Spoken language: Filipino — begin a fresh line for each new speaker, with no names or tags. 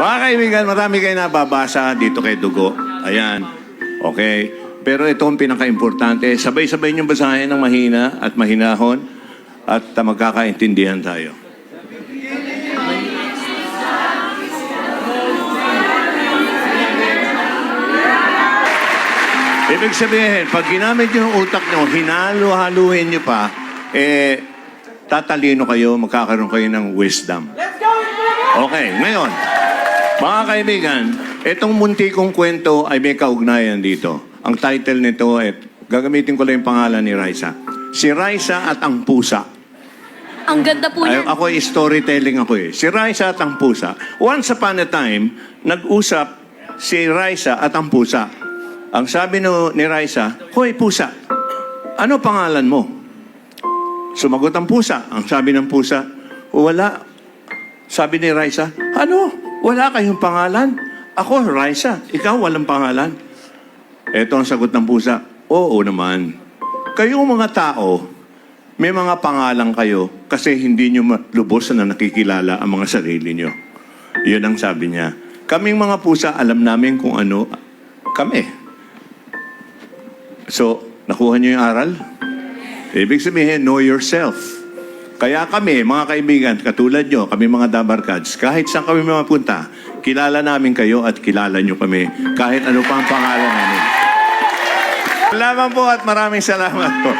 Mga kaibigan, marami kayo nababasa dito kay Dugo. Ayan. Okay. Pero ito ang pinaka-importante. Sabay-sabay niyong basahin ng mahina at mahinahon at magkakaintindihan tayo. Ibig sabihin, pag ginamit niyo yung utak niyo, hinalo-haluin niyo pa, tatalino kayo, magkakaroon kayo ng wisdom. Okay, ngayon, mga kaibigan, itong munti kong kwento ay may kaugnayan dito. Ang title nito ay, gagamitin ko lang yung pangalan ni Raisa. Si Raisa at ang Pusa.
Ang ganda po yan.
Ako ay storytelling ako eh. Si Raisa at ang Pusa. Once upon a time, nag-usap si Raisa at ang Pusa. Ang sabi ni Raisa, "Hoy pusa, ano pangalan mo?" Sumagot ang pusa. Ang sabi ng pusa, "Wala." Sabi ni Raisa, "Ano? Wala kayong pangalan? Ako, Raisa. Ikaw, walang pangalan?" Ito ang sagot ng pusa, "Oo naman. Kayong mga tao, may mga pangalan kayo kasi hindi nyo lubos na nakikilala ang mga sarili nyo." Yun ang sabi niya. Kaming mga pusa, alam namin kung ano kami. So, nakuha niyo yung aral? Ibig sabihin, know yourself. Kaya kami, mga kaibigan, katulad nyo, kami mga Dabarkads, kahit saan kami mapunta, kilala namin kayo at kilala nyo kami, kahit ano pa ang pangalan namin. Salamat po at maraming salamat po.